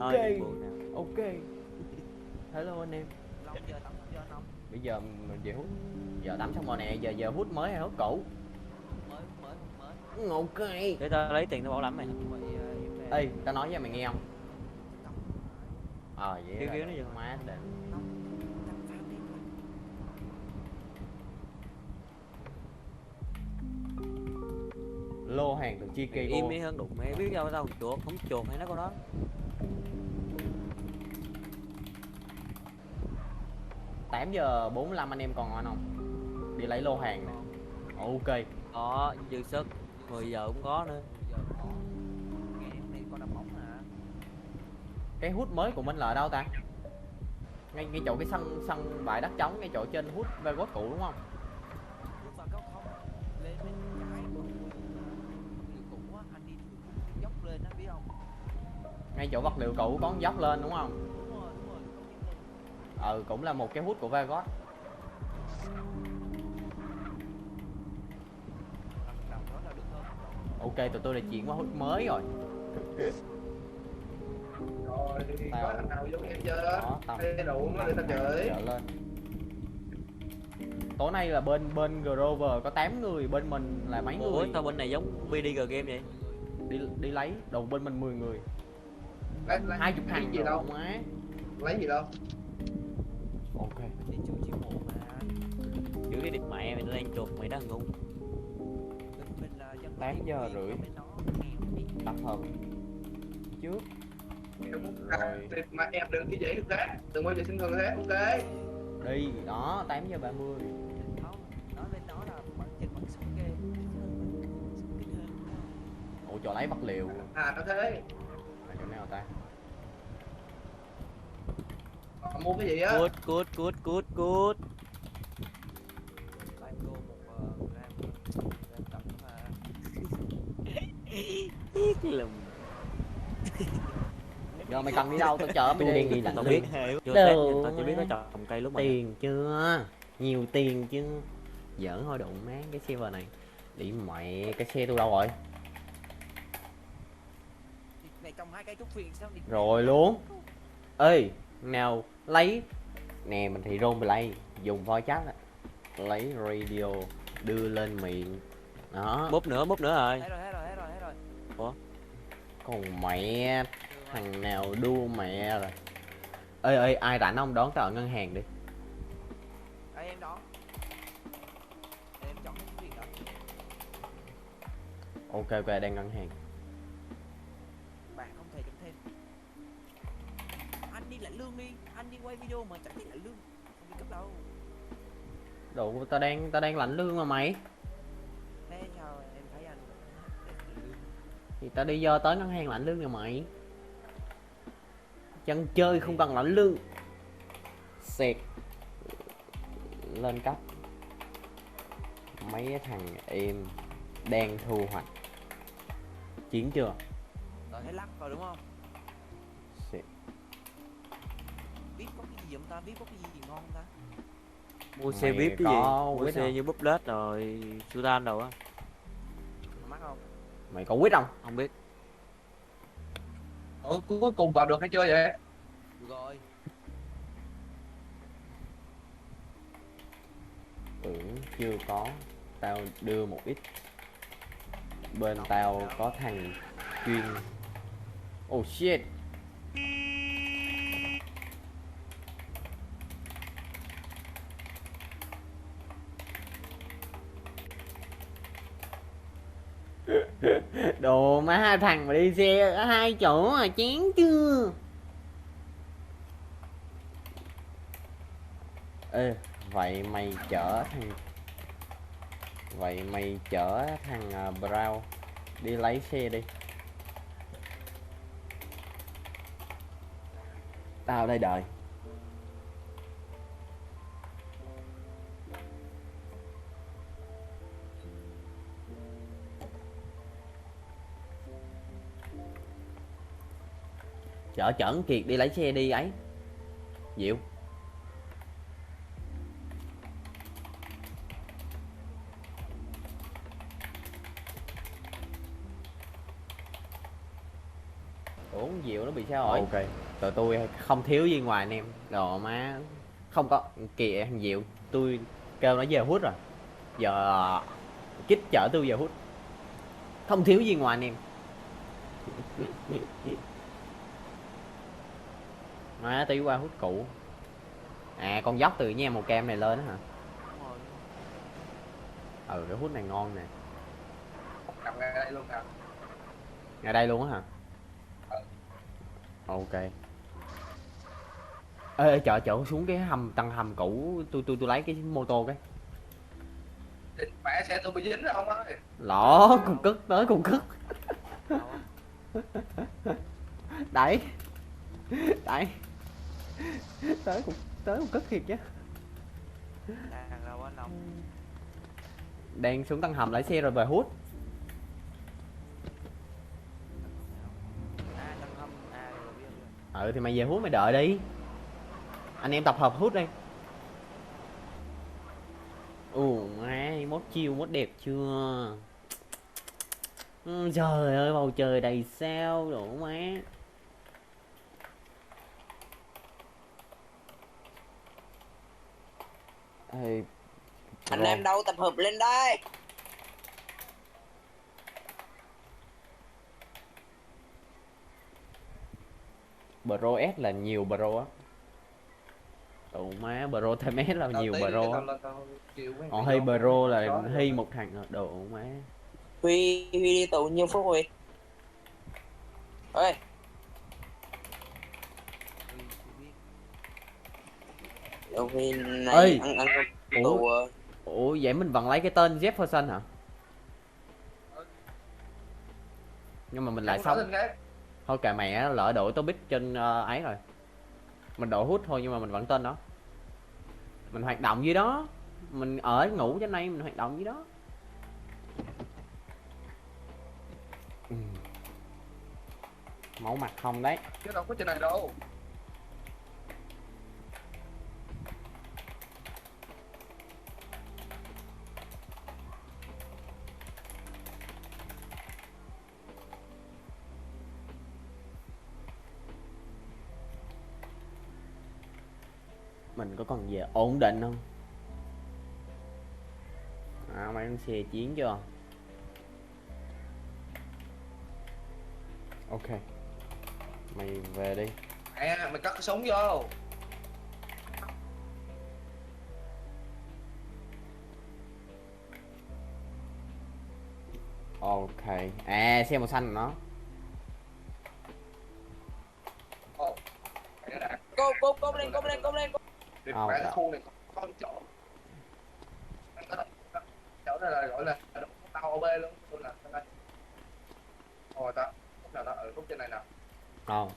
Ok. Thôi đừng buồn nào. Ok. Hello anh em. Long giờ tắm giờ nóng. Bây giờ mình về hút. Giờ tắm xong rồi nè, giờ hút mới hay hút cũ? Mới mới mới. Ok. Để tao lấy tiền tao bảo lãnh mày. Vậy em về. Ê, tao nói với mày nghe không? Cọc. Vậy Kêu là kêu nó được. dừng. Má định. Long. Cắm pháo đi. Lô hàng từ Chicago. Im đi hơn đụng mẹ biết đâu tao chuột không chuột hay nó con đó. 8 giờ 45 anh em còn ngon không? Đi lấy lô hàng nè. Ok. Có dư sức 10 giờ cũng có nữa. Giờ có. Nghe em này con đá bóng hả? Cái hút mới của mình là ở đâu ta? Ngay chỗ cái sân bãi đất trống, ngay chỗ trên hút Vegas cũ đúng không? Bước vào góc không. Lên bên trái của người cũ á, anh đi dốc lên đó biết không? Ngay chỗ vật liệu cũ có dốc lên đúng không? Đúng rồi, có dốc lên. Cũng là một cái hút của Vegas. Đồng đó là được hơn. Ok, tụi tôi đã chuyển qua hút mới rồi. Rồi, Tao- có thằng nào giống em chưa? Đó, tầm Ê, đủ nó để tao chửi. trở lên. Tối nay là bên Grover có 8 người, bên mình là mấy Ủa người? sao bên này giống BDG game vậy? Đi lấy, đầu bên mình 10 người. Lấy 20 thằng gì rồi đâu? má. Lấy gì đâu? Ok. Đi chui chiếc mộ mà. Giữ cái địt mẹ mày nó đang chuột mày đó ngu. Mình là dân 8 giờ rưỡi. bên đó nghèo đi. Tập hợp trước. Em muốn Rồi. mà em đừng cái giấy được thế. Đừng bao giờ xin thường thế, ok? Đi, đó, 8 giờ 30. Không, nói bên đó là bằng trên bằng sông kê. Ủa, chỗ lấy vật liệu. À, nó thế. Ở chỗ nào ta? Mà mua cái gì á? Cút. Lại đô một gram tẩm mà. Cái lùm. Giờ mày cần đi đâu, tao chở mày đi. Tao biết. Chưa Đồ test nha, tao chỉ biết có trồng cây lúc mà. Tiền chưa? Nhiều tiền chưa? Giỡn thôi đụng má cái server này. Đi mẹ, cái xe tôi đâu rồi? Này trong hai cái trúc phiền sao đi. Rồi luôn. Ê, nào lấy nè, mình thì rôn play dùng voice chat á, lấy radio đưa lên miệng đó. Búp nữa rồi. Hết rồi. Còn mẹ, thằng nào đua mẹ rồi. Ê ai rảnh không đón tao ở ngân hàng đi. Đây em đó. Em chọn cái phiền đó. Ok đang ngân hàng. Bạn không thể chấm thêm. Anh đi lãnh lương đi, anh đi quay video mà chẳng đi lãnh lương. Không đi cấp đâu. Đủ, tao đang lãnh lương mà mày. Thế sao em thấy anh lãnh lương? Thì tao đi vô tới ngân hàng lãnh lương rồi mày. Chân chơi không cần lãnh lương. Xẹt lên cấp. Mấy thằng em đang thu hoạch. Chiến chưa? Rồi thấy lắc rồi đúng không? Xẹt. Biết có cái gì không ta? Biết có cái gì ngon không ta? Mua xe Mày VIP cái gì? có Mua quyết xe không? như búp lết rồi Sudan đâu á. Mắc không? Mày có quyết không? Không biết. Ủa, cuối cùng vào được hay chưa vậy? Được rồi. Tưởng chưa có. Tao đưa một ít. Bên tao có thằng chuyên. Oh shit. Đồ má, thằng mà đi xe ở hai chỗ à, chán chưa? Ê, vậy mày chở thằng Brown đi lấy xe đi. Tao đây đợi. Chở thằng Kiệt đi lấy xe đi ấy. Diệu. Ủa Diệu nó bị sao rồi? Ok, tụi tôi không thiếu gì ngoài anh em. Đồ má không có kìa thằng Diệu, tôi kêu nó về hút rồi. Giờ kích chở tôi về hút. Không thiếu gì ngoài anh em. Má tí qua hút cũ. À con dốc từ nha màu cam này lên đó hả? Đúng rồi. Ừ cái hút này ngon nè. Nằm ngay đây luôn nè. Ngay đây luôn á hả? Ừ. Ok. Ê chợ chợ xuống cái hầm tầng hầm cũ, tôi lấy cái mô tô cái. Định mẹ xe tôi bị dính rồi ông ơi. Lỏ cùng cất tới cùng cất. Đâu á? Đẩy. Đẩy. Tới cùng cất thiệt chứ. Đang đâu anh Long? Đang xuống tầng hầm lấy xe rồi về hút. À Tân Hâm, à rồi biết rồi. Ừ thì mày về hút mày đợi đi. Anh em tập hợp hút đi. Ồ má mốt chiêu mốt đẹp chưa? Trời ơi bầu trời đầy sao đổ má. Ê, Anh em đâu tập hợp lên đây. Pro S là nhiều Pro á. Tụ má Pro thêm S là nhiều Pro á. Còn Hy Pro là Hy một thằng à. Đồ má. Huy đi tù nhiêu phút Huy? Ơi, Huy chưa biết. Huy Ê. này ăn tù. Ủa vậy mình vẫn lấy cái tên Jefferson hả? Nhưng mà mình lại xong. Thôi kệ mẹ lỡ đổi topic trên ấy rồi. Mình đổi hút thôi nhưng mà mình vẫn tên đó. Mình hoạt động gì đó. Mình ở ngủ trên đây mình hoạt động gì đó. Máu mặt không đấy. Chứ đâu có trên này đâu. Mình có còn về ổn định không? À, mày ăn xe chiến chưa? Ok. Mày về đi. Mẹ mày cất cái súng vô. Ok. À xe màu xanh nó. Ồ. Mẹ đã. Cốp lên. Định Ờ, mẹ dạ. cái khu này có một chỗ. Chỗ này là gọi là tao OB luôn. Tôi là đây. Ồ ta. Khúc nào ta ở khúc trên này nè. Không.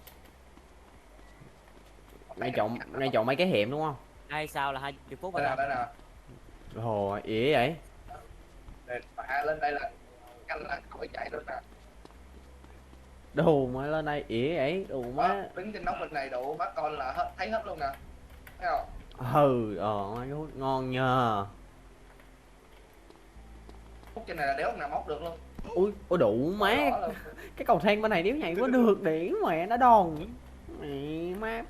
Ngay chọn mấy cái hẻm đúng không? Hai sao là 20 phút Đây rồi nè, đó. đây nè. Rồi, ỉa vậy? Để mẹ lên đây là canh là khỏi chạy được nè. Đồ má lên đây ỉa vậy? Đồ má. Đó, đứng trên nóc bên này đủ bác con là hết, thấy hết luôn nè. Thấy không? Ừ, mấy cái hút ngon nha. Khúc trên này là đéo ông nào móc được luôn. Ui đủ má. Đỏ luôn. Cái cầu thang bên này nếu nhảy có được điển mẹ nó đòn. Mẹ má.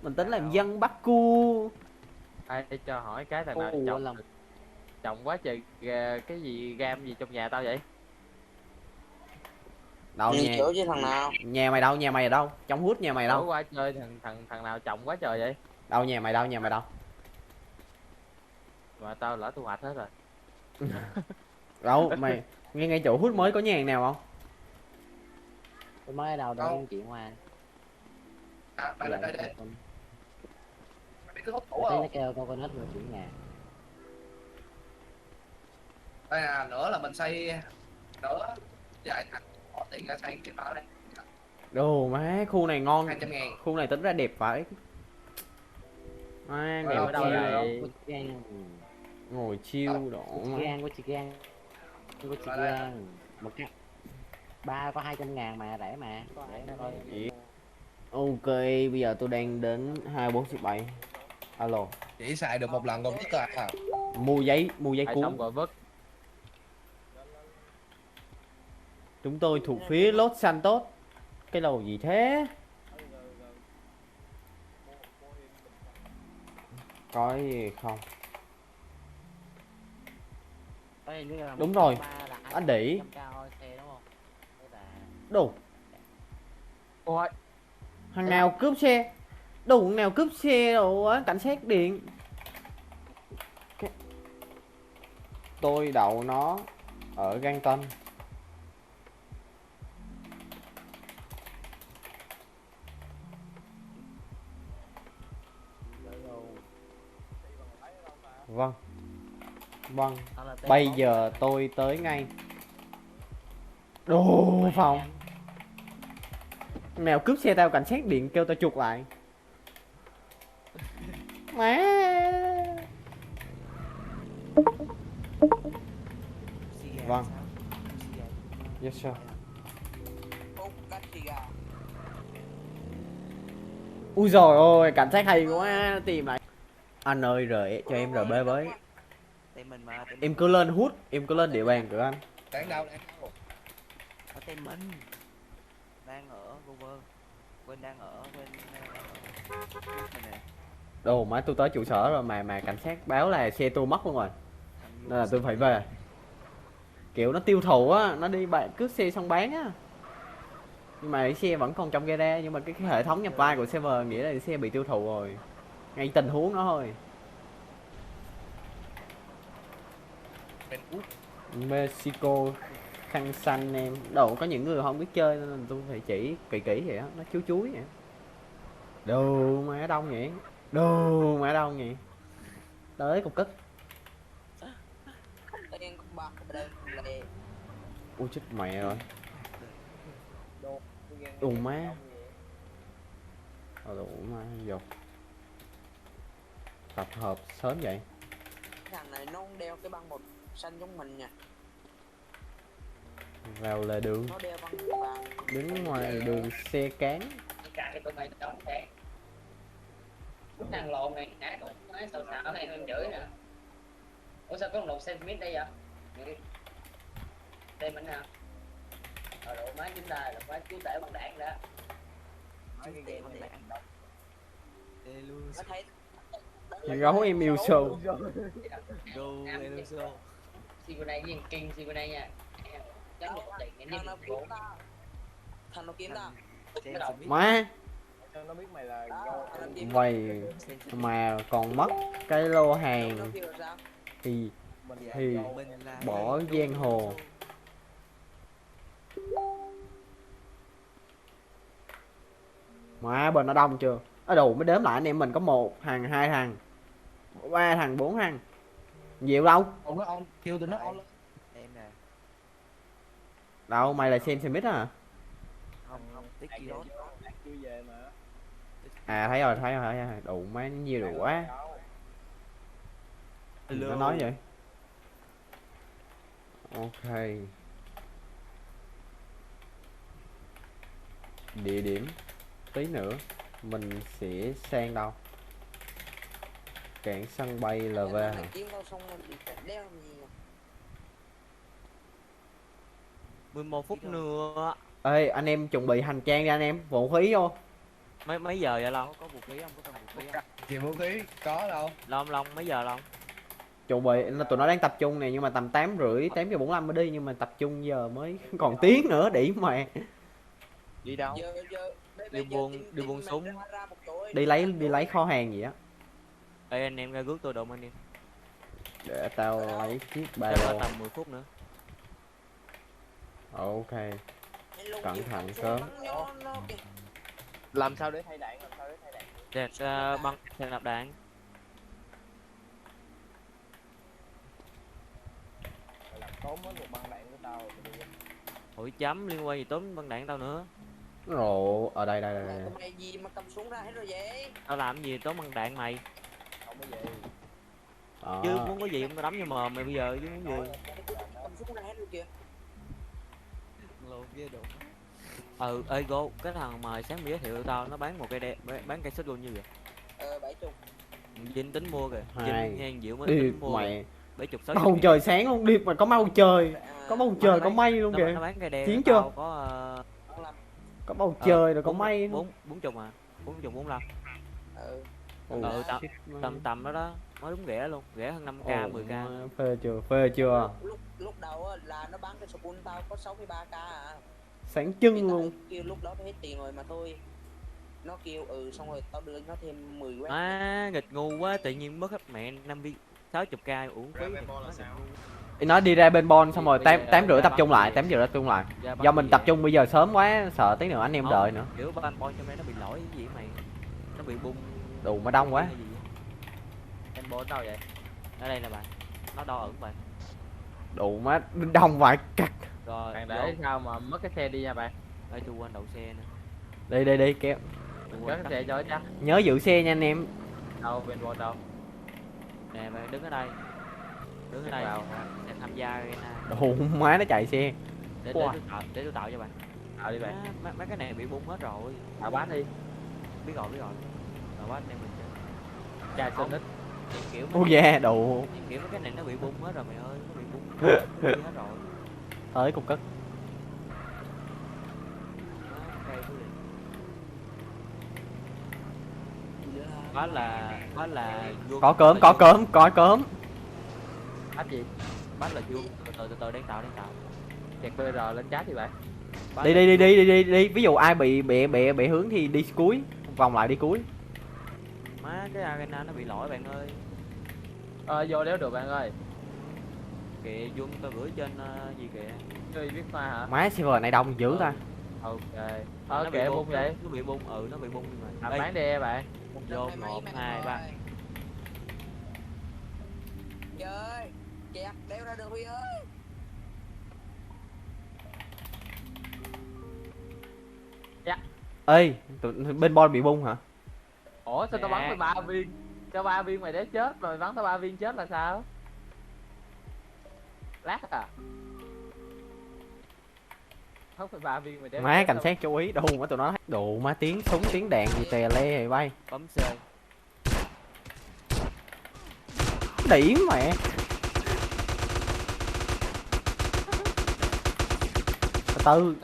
Mình tính làm dân bắt cua. Ai cho hỏi cái thằng nào Ồ, trồng lòng. trồng quá trời cái gì gam gì trong nhà tao vậy? Đâu Nhìn nhà chỗ chứ thằng nào. nhà mày đâu? Nhà mày ở đâu? Trong hút nhà mày Tối đâu? qua chơi thằng nào trồng quá trời vậy? Đâu nhà mày đâu? Nhà mày đâu? Mà tao lỡ thu hoạch hết rồi. Đâu mày ngay ngay chỗ hút mới có nhà nào không? Tôi mới ở đâu Đâu? đâu chuyện qua. À, mày lên đây để mày biết cái hút cũ Thấy nó không? kêu coconut vừa chuyển nhà. Đây nè, nữa là mình xây nữa dài thành bỏ tiền ra xây cái đó đây. Đồ má khu này ngon. 200.000. Khu này tính ra đẹp phải. Má Ở đẹp đâu chiêu. đây? Của chị Gan. Ngồi chiêu đổ Của chị má. Gan, của chị Gan. Của chị Ở đây. Gan. Một cái ba có 200.000 mà rẻ mà. Để nó coi. Ok bây giờ tôi đang đến 24/7. Alo. Chỉ xài được một lần còn nhất à. Mua giấy Ai cuốn. xong rồi vứt. Chúng tôi thuộc phía Los Santos. Cái lầu gì thế? Có gì không? Ê, nếu là Đúng rồi, 130 là anh Đĩ. 100 cao xe đúng không? Thế là Đủ. Ôi, Thằng nào cướp xe? Đủ thằng nào cướp xe rồi á, cảnh sát điện. Tôi đậu nó ở Gang Tân. Vâng. Vâng, đó là bây giờ tôi tới ngay. Đồ phòng. Nào cướp xe tao, cảnh sát điện kêu tao chuộc lại. Má. Vâng. Yes sir. Hút cách xì gà. Ui rồi ôi, cảnh sát hay quá, tìm lại. Anh ơi cho em RB với. Tên mình mà, tên Em cứ lên hút, em cứ lên địa bàn của anh. Đang đâu? có tên mình. Đang ở Gover. Quên đang ở bên này nè. Đồ má tôi tới trụ sở rồi mà cảnh sát báo là xe tôi mất luôn rồi. Nên là tôi phải về. Kiểu nó tiêu thụ á, nó đi cướp xe xong bán á. Nhưng mà cái xe vẫn còn trong gara, nhưng mà cái hệ thống nhập vai của server nghĩa là xe bị tiêu thụ rồi. Ngay tình huống đó thôi. Bên Úc. Mexico khăn xanh em. Đồ có những người không biết chơi nên là tôi phải chỉ kỹ kỹ vậy á, nó chú chuối vậy. Đồ má đông vậy. Đồ má đông vậy. Tới cục cất. Tên con bạc ở đây lệ. Ui chết mẹ rồi. Đồ má. Đồ má vô. Tập hợp sớm vậy. Thằng này nó không đeo cái băng một xanh giống mình nha. Vào lề đường. Nó đeo băng vàng. Đứng ngoài đường xe cán. Cả cái tụi mày đóng thế. Lúc thằng lộn này nãy cũng nói sao xạo này em chửi nè. Ủa sao có một Sam Smith đây vậy? Đây mình hả? Rồi độ má chúng ta là má chú tể bằng đạn đó. Chú tệ bằng đạn. Nó thấy Thằng gấu em yêu show. Sigonay với thằng King Sigonay nha. Chắc một tiền cái thằng nó nhất kiếm ta. Thằng nó kiếm ta. Má. Nó biết mày là Đó, thằng nó kiếm. Vậy mà còn mất cái lô hàng Nó kêu là sao? thì Mình là bỏ giang hồ. Má bên nó đông chưa? Ở đủ mới đếm lại anh em mình có 1 thằng, 2 thằng, 3 thằng, 4 thằng. Nhiều đâu? ông kêu tụi nó on. em nè. Đâu mày là Sam Smith à? Không, tích gì đó. Chưa về mà. À thấy rồi, thấy rồi. Đủ má nhiều đủ quá. Đừng có nói vậy. Ok. Địa điểm tí nữa mình sẽ sang đâu? Cảng sân bay LV hả? Mày kiếm tao xong rồi bị đeo làm gì nhỉ? 11 phút nữa. Ê anh em chuẩn bị hành trang đi anh em, vũ khí vô. Mấy giờ vậy Long? Có vũ khí không? Có cần vũ khí không? Chịu vũ khí có đâu. Long mấy giờ Long? Chuẩn bị là tụi nó đang tập trung nè, nhưng mà tầm 8:30, 8:45 mới đi, nhưng mà tập trung giờ mới còn tiếng nữa đỉ mà. đi đâu? Giờ Đi buông súng. Đi lấy kho hàng gì á. Ê anh em ra rước tôi đụng anh em. Để tao lấy chiếc ba Chắc là lô. tầm 10 phút nữa. Ok. Cẩn thận sớm. Làm sao để thay đạn? Đẹp băng xe nạp đạn. Làm tốn mất một băng đạn của tao. Hội chấm liên quan gì tốn băng đạn tao nữa. Rồi ở đây. Mày gì mà cầm súng ra hết rồi vậy? Tao làm gì tốn băng đạn mày? Không có gì. Đó. Chứ muốn có gì cũng tao đấm vô mồm mày bây giờ chứ muốn gì. Cầm súng ra hết rồi kìa. Ê Go, cái thằng mà sáng mới giới thiệu tao nó bán một cây bán cây shotgun như vậy. 70. Vinh tính mua kìa. Hai. Vinh ngang Diệu mới Đi tính mua. mày. 70 60. Bầu trời sáng luôn, đi mà có bầu trời. Có bầu trời, có mây luôn Nó kìa. bán cây đen. Chiến chưa? Có Có bầu trời rồi có mây luôn. 40 à. 40 45. Ừ, tầm tầm đó đó, mới đúng rẻ luôn, rẻ hơn 5k 10k. Phê chưa Lúc đầu á, là nó bán cái Spoon tao có 63k à. sáng Thì trưng tao luôn. kêu lúc đó phải hết tiền rồi mà thôi. Nó kêu xong rồi tao đưa nó thêm 10 quét. Má nghịch ngu quá, tự nhiên mất hết mẹ 5 viên 60k uổng phí. Nó đi ra bên bon xong rồi Bây giờ 8 rưỡi ra tập bắt trung lại, gì? 8 rưỡi tập trung lại. Ra bắt Do mình gì tập vậy? trung bây giờ sớm quá, sợ tí nữa anh em Không, đợi nữa. kiểu ban boy trong đây nó bị lỗi cái gì mày, nó bị bung Đủ mà đông quá. hay gì á. Em bố đâu vậy? Ở đây nè bạn, nó đo ẩn bạn. Đủ má đông vài cắt. Rồi Bạn vô. để sao mà mất cái xe đi nha bạn. Ê, tôi quên đậu xe nữa. Đi kéo. Tôi Cất quên cái xe cho chắc. Nhớ giữ xe nha anh em. Đâu bên bố đâu. nè, bạn đứng ở đây, đứng ở đây Vào. sẽ tham gia arena Đủ má nó chạy xe. để Wow. tôi tạo cho bạn. Nào đi bạn. Mấy cái này bị bung hết rồi. Tạo bán đi. Biết rồi rồi bắt anh em mình chơi. Chà Không. Sonic. Kiểu Ô yeah, đủ. kiểu mấy cái này nó bị bung hết rồi mày ơi, nó bị bung đi hết rồi. Tới cục cất. Cây thú liền. Bác là vuông. Có cớm. Ách gì? Bác là vuông, từ từ đang tạo. Chẹt BR lên chat đi bạn. Bác Đi là đi. Ví dụ ai bị hướng thì đi cuối, vòng lại đi cuối. má cái arena nó bị lỗi bạn ơi. Vô đéo được bạn ơi. Kìa vuông tao gửi trên gì kìa. Chơi biết hoa hả? Má server này đông dữ ta. Ok. Nó bị Kệ bung vậy. nó bị bung, nó bị bung nhưng mà. Làm Ê, bán đi bạn. vô 1 2 3. Trời kẹt đeo ra được Huy ơi. Ê, bên bon bị bung hả? Ủa sao tao bắn mày 3 viên? Cho 3 viên mày để chết rồi mày bắn tao 3 viên chết là sao? Lát à? Không phải 3 viên mày để Má chết cảnh đâu. sát chú ý đâu má tụi nó. Đủ má tiếng súng tiếng đạn gì tè le thì bay. Bấm C. Điểm mẹ. Từ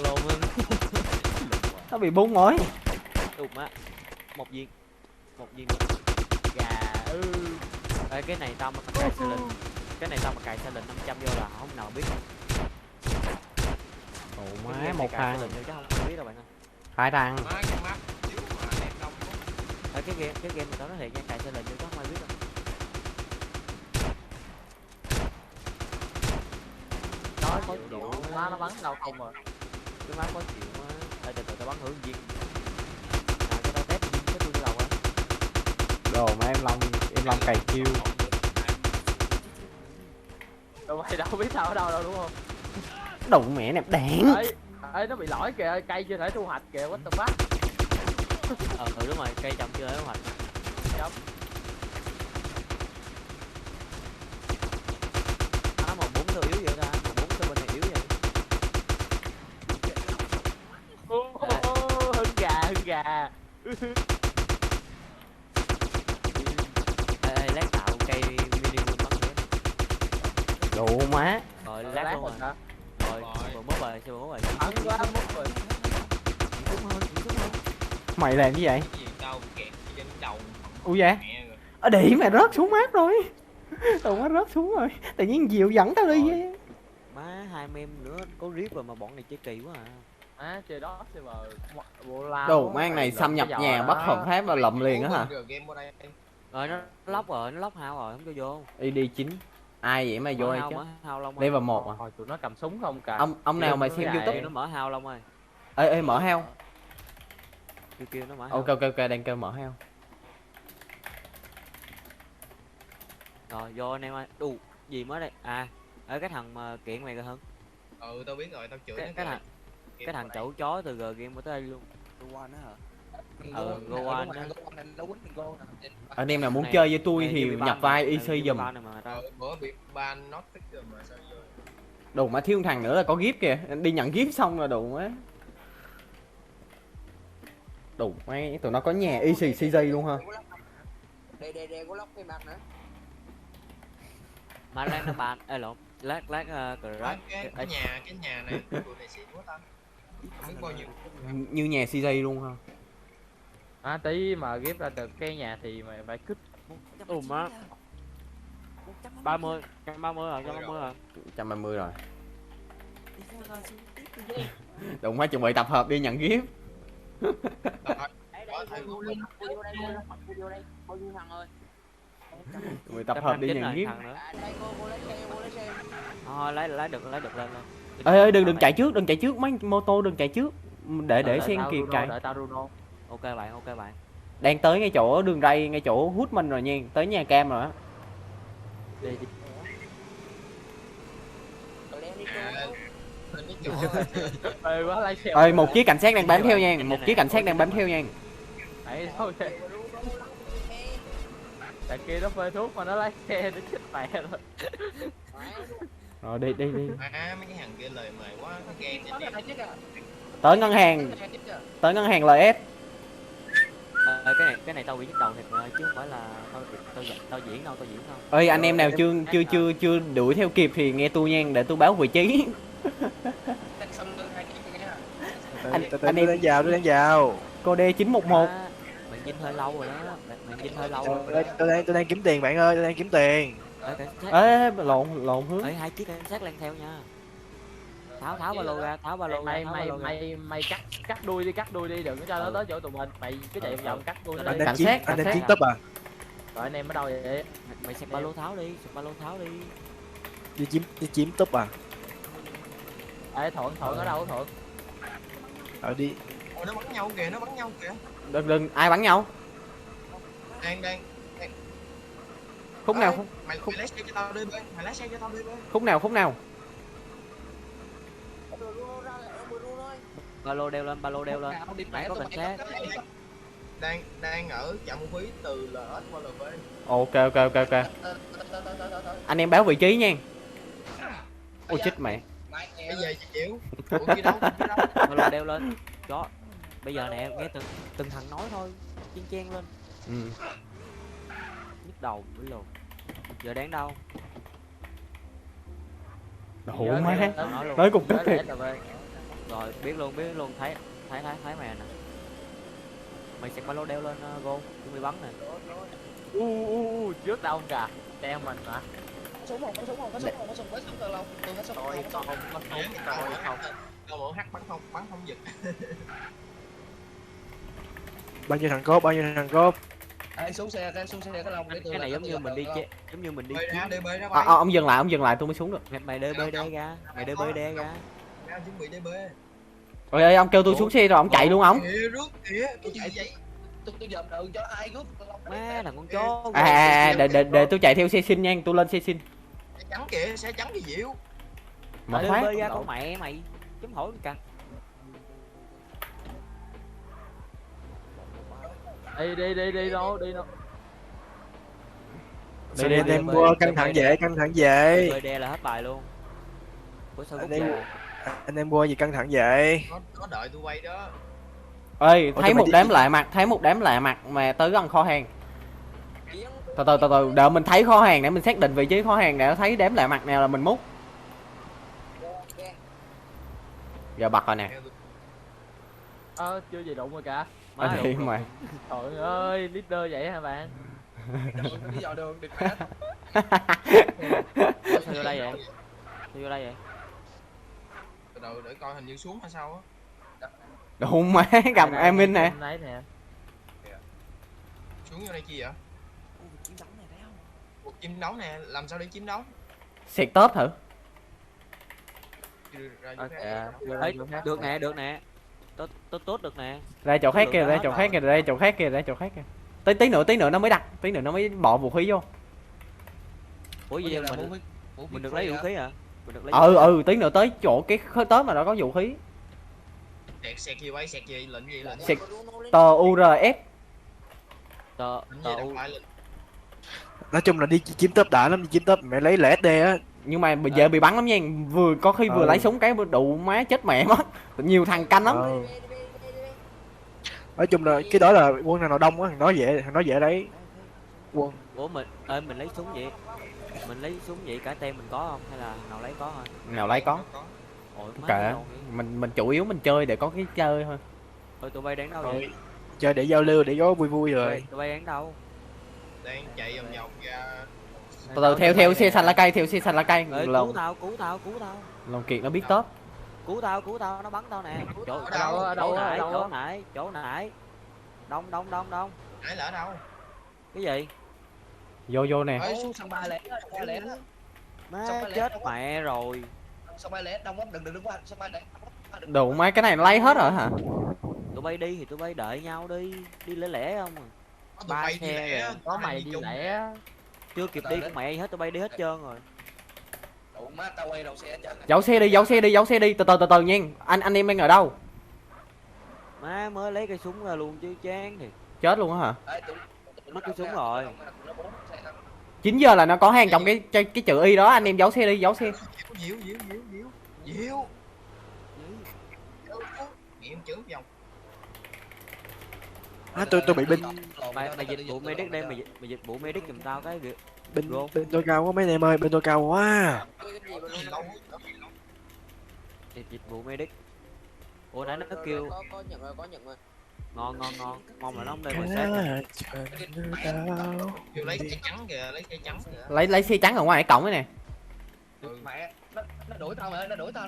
Lồn hơn. nó bị bung rồi. Đụng á. Một viên Gà Ê, cái này tao mà cài silent, cái này tao mà cài silent 500 vô là không nào biết đâu. Ồ Cái má game một này cài thằng, silent vô chứ không biết đâu bạn ơi. hai thằng. Ê, cái game mà tao nói thiệt nha, cài silent vô chứ không ai biết đâu. nói khó chịu má nó bắn đâu không rồi. Cái má khó chịu quá. Ê, từ từ tao bắn thử viên. Cho tao test viên cái tôi đầu á. Đồ mà em Long cày chiêu. Tụi mày đâu biết sao ở đâu đâu đúng không? Đủ mẹ nẹp đạn. Ê nó bị lỗi kìa, cây chưa thể thu hoạch kìa, what the fuck. Đúng rồi, cây trồng chưa lấy hoạch. Chấm. Màu 4 sao yếu vậy ta? Màu 4 sao bên này yếu vậy? Hưng gà. Ê, lát tạo cây mini luôn bắn nữa. Đủ má. Rồi lát luôn rồi. hả? Rồi, vừa mất rồi, chưa mất rồi. Bắn quá mất rồi. Đúng hơn. Mày làm như vậy? Ui da. Ở điểm mày rớt xuống mát rồi. Tụi má rớt xuống rồi. Tự nhiên Diệu dẫn tao đi vậy. Má 2 mem nữa có rip rồi mà bọn này chơi kỳ quá à. Á chơi đó server bộ lao. Đồ mang này xâm nhập nhà bất hợp pháp và lầm liền á hả? Rồi nó lóc hao rồi, không cho vô. ID9. Ai vậy mày vô đây chứ? Mở hao long. Level 1 à? Hồi tụi nó cầm súng không cả. Ông nào mà xem Nó YouTube? Nó mở hao long ơi. Ê mở heo. Kêu nó mở hao. Ok đang kêu mở heo. Rồi vô anh em ơi. Đù, gì mới đây? À, ở cái thằng mà kiện mày kìa Hưng. Tao biết rồi, tao chửi Cái thằng chẩu chó từ G game tới đây luôn. Goan á hả? Goan á. Nó quýnh mình go nè. Anh em nào muốn chơi với tôi thì bị ban nhập mà, vai bị EC giùm. ban này mà tao. bữa bị ban not thích rồi mà sao vô. Đồ mà thiếu thằng nữa là có gift kìa. Đi nhận gift xong rồi đủ á. Đủ mấy tụi nó có nhà EC CJ luôn ha. Đây có lóc cái mặt nữa. Mà lát nó ban, lộn, lát crack. Cái nhà này tụi này xịn quá ta. Không biết bao nhiêu. Như nhà CJ luôn ha. Tí mà ghép ra được cái nhà thì mày phải kích. Má 30, 130 rồi, 130 rồi. 130 rồi. Đụng quá chuẩn bị tập hợp đi nhận gift. Chuẩn bị tập hợp đi nhận gift. Thôi lấy được lên lên. Ê đừng chạy trước, đừng chạy trước, mấy mô tô đừng chạy trước. Để sen kịp chạy. Đợi tao Bruno. Ok bạn. Đang tới ngay chỗ đường ray, ngay chỗ hút mình rồi nha, tới nhà cam rồi á. Đi. Ê quá lái xe. Ơi một chiếc cảnh sát đang bám theo nha, một chiếc cảnh sát đang bám theo nha. Đấy thôi. Tại kia nó phơi thuốc mà nó lái xe nó chết mẹ rồi. Rồi đi. Mấy cái thằng kia lời mời quá, nó ghen trên đi. Tới ngân hàng LS. Cái này tao bị nhức đầu thiệt rồi chứ không phải là tao diễn đâu. Ơi anh em nào chưa đuổi theo kịp thì nghe tôi nha, để tôi báo vị trí. anh em đang vào. cô D911. Bạn Vinh hơi lâu rồi đó. Bạn Vinh hơi lâu rồi. Tôi đang kiếm tiền bạn ơi, tôi đang kiếm tiền. Ê lộn hướng. Ê 2 chiếc cảnh sát lên theo nha. Tháo ba lô ra, Mày cắt đuôi đi, đừng có cho nó tới chỗ tụi mình. Mày cứ chạy vòng cắt đuôi nó đi. Anh đang chiến tấp à? Rồi anh em ở đâu vậy? Mày xẹt ba lô tháo đi. Đi chiếm tấp à? Ê Thuận ở đâu Thuận? Đi. Ôi nó bắn nhau kìa. Đừng ai bắn nhau. Đang. Khúc nào mày lái xe cho tao đi bơi. khúc nào. Ba lô đeo lên. Mày có cảnh sát. Đang ở trạm thu phí từ LS qua LV. Ok. Anh em báo vị trí nha. Ôi chết mẹ. Bây giờ chịu. Ủa kia đâu? Ba lô đeo lên. Đó. Bây giờ nè, nghe từng thằng nói thôi. Chen lên. Nhức đầu với luôn. Giờ đáng đâu? Đủ má. Nói cục tức thiệt. Rồi biết luôn thấy mày nè. Mày xẹt ba lô đeo lên Go, chuẩn bị bắn nè. Trước đâu không kìa. Đeo mình hả? Có súng tao lâu. Tôi hết súng không. Tao bộ hát bắn không giật. Bao nhiêu thằng cốp? Ê xuống xe cái lông để tôi. Cái này giống như mình đi Bơi ra Ông dừng lại tôi mới xuống được. mày đưa bơi đe ra. chuẩn bị DB. Ôi ông kêu tôi xuống xe rồi ông chạy luôn ông. Rút kìa, tôi chạy vậy. Tôi dòm đường cho ai rút Má thằng con chó. Để tôi chạy theo xe xin nha, tôi lên xe xin. Xe trắng kìa, xe trắng cái diệu. Mà đưa phát. bơi ra con mẹ mày. Chấm hỏi cả. Đi đâu. Đi anh em mua căng thẳng về. Bơi đe là hết bài luôn. Ủa sao rút ra? Anh em mua gì căng thẳng vậy? Có đợi tôi quay đó. Ơi thấy một đám lạ mặt mà tới gần kho hàng. Từ đợi mình thấy kho hàng để mình xác định vị trí kho hàng để thấy đám lạ mặt nào là mình mút. Giờ bật rồi nè. Chưa gì đụng rồi cả. Đi mà. Trời ơi, leader vậy hả bạn? đi dò đường địch mẹ. Sao vô đây vậy? Từ đầu để coi hình như xuống hay sao á. Đủ má cầm Amin nè. Xuống vô đây chi vậy? Một chim đóng nè, làm sao để chim đóng? Xẹt tớp thử. Được nè. Tốt được nè. Ra chỗ khác kìa. Tí nữa nó mới đặt, tí nữa nó mới bỏ vũ khí vô. Ủa gì mình được lấy vũ khí hả? Tí nữa tới chỗ cái khơi tớp mà nó có vũ khí. Sẹt gì lệnh gì. Sẹt tờ URS. Nói chung là đi chiếm tớp đã lắm, đi chiếm tớp mẹ lấy LSD á. Nhưng mà bây giờ bị bắn lắm nha, có khi vừa lấy súng cái đủ má chết mẹ mất. Nhiều thằng canh lắm. Nói chung là cái đó là quân nào đông á, thằng nói dễ đấy. Quân. Ủa mình lấy súng vậy. Mình lấy súng vậy cả tem mình có không hay là nào lấy có thôi? Nào lấy có. Ôi kệ. Mình chủ yếu mình chơi để có cái chơi thôi. Tụi bay đang đâu vậy? chơi để giao lưu để có vui vui rồi. Tụi bay đến đâu? Đang chạy vòng vòng ra. Từ từ theo xe xanh lá cây, theo xe xanh lá cây. Ê, cứu Lòng tao. Lòng Kiệt nó biết top. Cứu tao, nó bắn tao nè. Ở đâu? Chỗ nãy. Đông. Nãy là ở đâu? Cái gì? Vô nè. Ơi xuống sân bay lẻ đó, sân bay lẻ đó. Má Sao phải chết lén mẹ rồi. Sân bay lẻ đông lắm, đừng qua sân bay lẻ. Đủ mấy cái này nó lấy hết rồi hả? Tụi bay đi thì tụi bay đợi nhau đi. Đi lẻ không à. Có tụi Ba bay đi xe lẻ. kìa. Có mày đi chung. lẻ. Chưa kịp đi con mẹ hết, tụi bay đi hết trơn rồi. Đủ má tao quay đầu xe hết trơn. Giấu xe đi, từ từ nha. Anh em đang ở đâu? Má mới lấy cây súng ra luôn chứ chán thì. Chết luôn á hả? Mất cái súng rồi. 9 giờ là nó có hàng trong cái chữ Y đó, anh em giấu xe đi, giấu xe. Diệu. Nghiệm chữ vòng. Tôi bị binh Mày dịch vụ medic đây, mày dịch vụ medic giùm tao cái việc. binh tôi cao quá mấy anh em ơi, bên tôi cao quá. Dịch vụ medic. Ủa nãy nó kêu có nhận rồi. ngon. Mong là nó không đây mà sát. Kêu lấy xe trắng kìa, lấy xe trắng kìa. Lấy xe trắng ở ngoài cái cổng ấy nè. Mẹ, nó đuổi tao mày ơi, nó đuổi tao.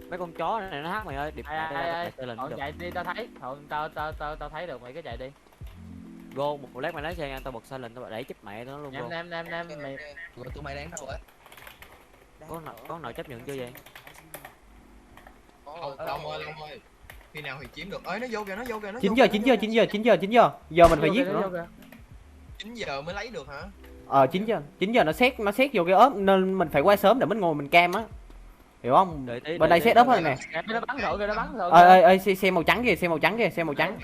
Mấy con chó này nó hát mày ơi, điệp Ai, lên Thôi được. chạy đi, tao thấy. Thôi tao thấy được, mày cứ chạy đi. Go một lát mày lấy xe nha, tao bật silent tao đẩy chết mẹ nó luôn. Go. Nam mày. Rồi tụi mày đang đâu rồi? Có nào chấp nhận chưa vậy? Long ơi. Khi nào thì chiếm được. Ơi nó vô kìa. 9 giờ. Giờ mình phải giết nó. 9 giờ mới lấy được hả? 9 giờ nó xét vô cái ốp nên mình phải qua sớm để mình ngồi mình cam á. Hiểu không? Bên đây set up rồi nè. Nó bắn rồi. Ơi xe màu trắng kìa, xe màu trắng.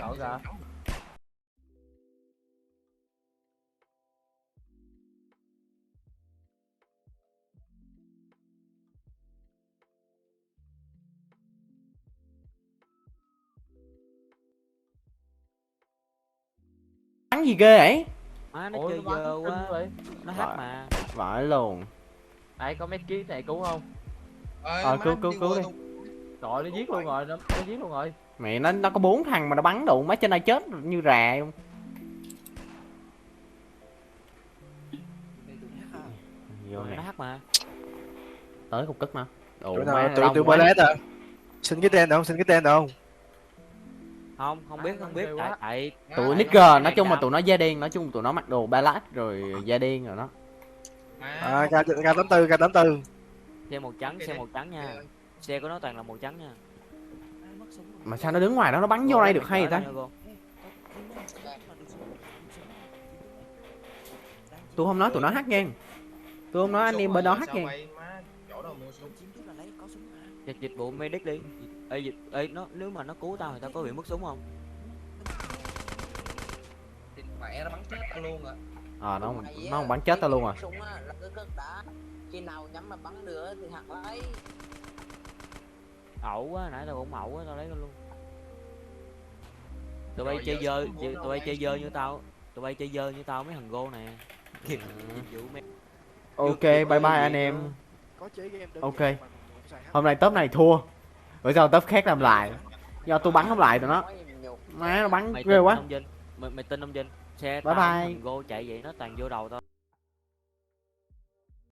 Bắn gì ghê vậy? Má nó chơi dơ quá. Nó hát mà. Vãi luôn. Đây có mấy ký này cứu không? Cứu đi. Rồi nó giết luôn rồi, Mẹ nó có 4 thằng mà nó bắn đụng má trên này chết như rà luôn. Vô nè. Nó hát mà. Tới cục cất mà. Tụi ballet à. Xin cái tên được không? Không biết tại Tụi nigger nói chung mà tụi nó da đen, nói chung tụi nó mặc đồ ballet rồi da đen rồi đó. K84. xe màu trắng nha. Xe của nó toàn là màu trắng nha. Mà sao nó đứng ngoài đó nó bắn vô đây được hay vậy ta? Tôi không nói tụi nó hack nha. Tôi không nói anh em bên đó hack nha. Dịch vụ medic đi. Ê nó nếu mà nó cứu tao thì tao có bị mất súng không? Thì mẹ nó bắn chết tao luôn rồi. Nó không bắn chết tao luôn à. Súng á là cứ đã. Khi nào nhắm mà bắn được thì hạt lấy. Ẩu quá, nãy tao cũng ẩu quá, tao lấy luôn. Tụi bay chơi dơ như tao mấy thằng go nè. Ok, bye bye anh em. Ok. Hôm nay top này thua. Bữa sau top khác làm lại. Do tôi bắn không lại tụi nó. Má nó bắn ghê quá. Mày tin ông Vinh? Xe bye bye. thằng go chạy vậy nó toàn vô đầu tao.